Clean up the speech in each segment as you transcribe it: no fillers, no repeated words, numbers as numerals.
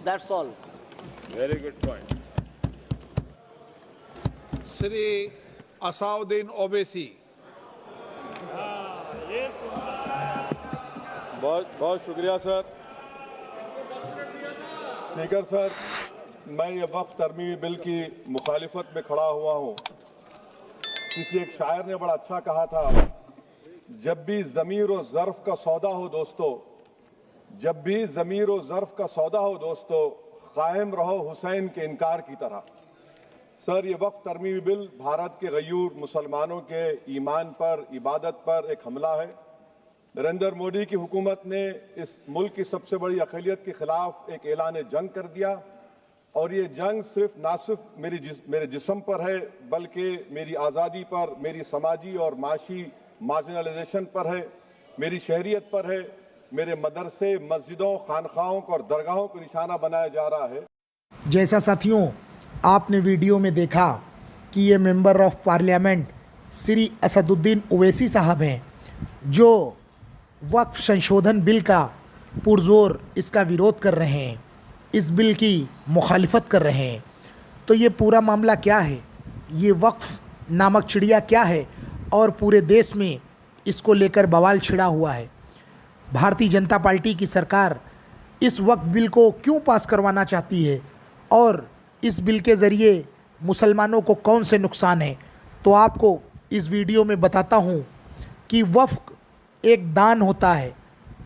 That's all. Very good point. Shri Asaduddin Owaisi. बहुत बहुत शुक्रिया सर। स्पीकर सर, मैं ये वक्फ तरमीमी बिल की मुखालिफत में खड़ा हुआ हूँ। किसी एक शायर ने बड़ा अच्छा कहा था, जब भी ज़मीर और ज़र्फ का सौदा हो दोस्तों, जब भी ज़मीर और ज़र्फ का सौदा हो दोस्तों, कायम रहो हुसैन के इनकार की तरह। सर, ये वक्फ तरमीमी बिल भारत के गयूर मुसलमानों के ईमान पर, इबादत पर एक हमला है। नरेंद्र मोदी की हुकूमत ने इस मुल्क की सबसे बड़ी अक़लियत के खिलाफ एक ऐलान जंग कर दिया, और ये जंग ना सिर्फ मेरे जिस्म पर है, बल्कि मेरी आज़ादी पर, मेरी समाजी और माशी मार्जिनलाइजेशन पर है, मेरी शहरियत पर है, मेरे मदरसे, मस्जिदों, खानखाहों और दरगाहों को निशाना बनाया जा रहा है। जैसा साथियों आपने वीडियो में देखा कि ये member of parliament Shri Asaduddin Owaisi साहब हैं, जो वक्फ संशोधन बिल का पुरजोर इसका विरोध कर रहे हैं, इस बिल की मुखालिफत कर रहे हैं। तो ये पूरा मामला क्या है, ये वक्फ नामक चिड़िया क्या है, और पूरे देश में इसको लेकर बवाल छिड़ा हुआ है। भारतीय जनता पार्टी की सरकार इस वक्फ बिल को क्यों पास करवाना चाहती है, और इस बिल के ज़रिए मुसलमानों को कौन से नुकसान है, तो आपको इस वीडियो में बताता हूँ कि वक्फ एक दान होता है।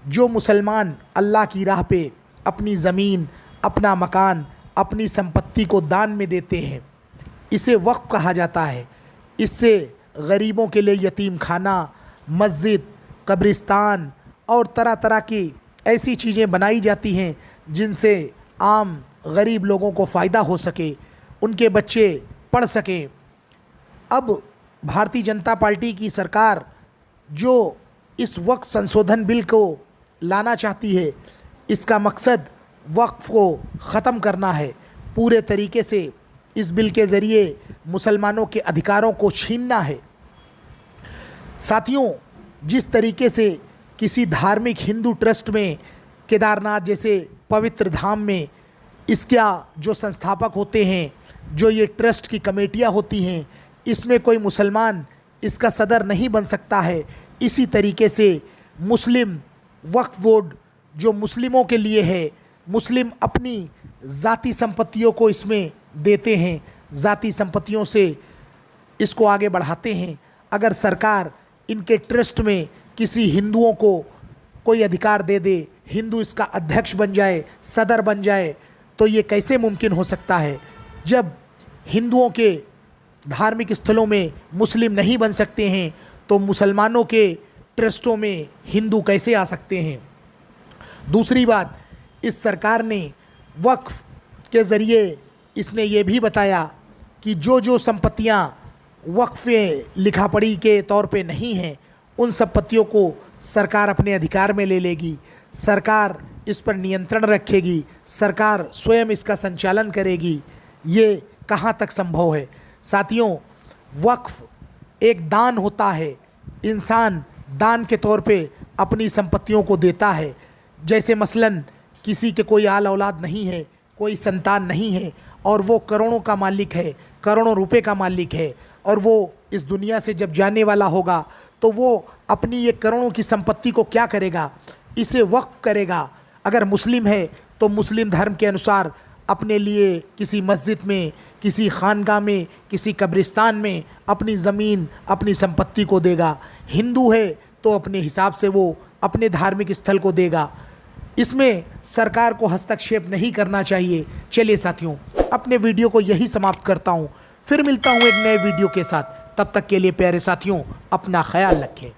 जो मुसलमान अल्लाह की राह पे अपनी ज़मीन, अपना मकान, अपनी संपत्ति को दान में देते हैं, इसे वक्फ कहा जाता है। इससे गरीबों के लिए यतीम खाना, मस्जिद, कब्रिस्तान और तरह तरह की ऐसी चीज़ें बनाई जाती हैं जिनसे आम गरीब लोगों को फ़ायदा हो सके, उनके बच्चे पढ़ सकें। अब भारतीय जनता पार्टी की सरकार जो इस वक्फ संशोधन बिल को लाना चाहती है, इसका मकसद वक्फ को ख़त्म करना है। पूरे तरीके से इस बिल के ज़रिए मुसलमानों के अधिकारों को छीनना है। साथियों, जिस तरीके से किसी धार्मिक हिंदू ट्रस्ट में, केदारनाथ जैसे पवित्र धाम में, इसका जो संस्थापक होते हैं, जो ये ट्रस्ट की कमेटियाँ होती हैं, इसमें कोई मुसलमान इसका सदर नहीं बन सकता है। इसी तरीके से मुस्लिम वक्फ बोर्ड जो मुस्लिमों के लिए है, मुस्लिम अपनी ज़ाती संपत्तियों को इसमें देते हैं, ज़ाती संपत्तियों से इसको आगे बढ़ाते हैं। अगर सरकार इनके ट्रस्ट में किसी हिंदुओं को कोई अधिकार दे दे, हिंदू इसका अध्यक्ष बन जाए, सदर बन जाए, तो ये कैसे मुमकिन हो सकता है, जब हिंदुओं के धार्मिक स्थलों में मुस्लिम नहीं बन सकते हैं, तो मुसलमानों के ट्रस्टों में हिंदू कैसे आ सकते हैं। दूसरी बात, इस सरकार ने वक्फ के ज़रिए इसने ये भी बताया कि जो जो संपत्तियां वक्फ लिखा पढ़ी के तौर पे नहीं हैं, उन संपत्तियों को सरकार अपने अधिकार में ले लेगी, सरकार इस पर नियंत्रण रखेगी, सरकार स्वयं इसका संचालन करेगी। ये कहाँ तक संभव है। साथियों, वक्फ एक दान होता है। इंसान दान के तौर पे अपनी संपत्तियों को देता है। जैसे मसलन किसी के कोई आल औलाद नहीं है, कोई संतान नहीं है, और वो करोड़ों का मालिक है, करोड़ों रुपए का मालिक है, और वो इस दुनिया से जब जाने वाला होगा तो वो अपनी ये करोड़ों की संपत्ति को क्या करेगा, इसे वक्फ करेगा। अगर मुस्लिम है तो मुस्लिम धर्म के अनुसार अपने लिए किसी मस्जिद में, किसी खानगाह में, किसी कब्रिस्तान में अपनी ज़मीन, अपनी संपत्ति को देगा। हिंदू है तो अपने हिसाब से वो अपने धार्मिक स्थल को देगा। इसमें सरकार को हस्तक्षेप नहीं करना चाहिए। चलिए साथियों, अपने वीडियो को यही समाप्त करता हूँ। फिर मिलता हूँ एक नए वीडियो के साथ। तब तक के लिए प्यारे साथियों, अपना ख्याल रखें।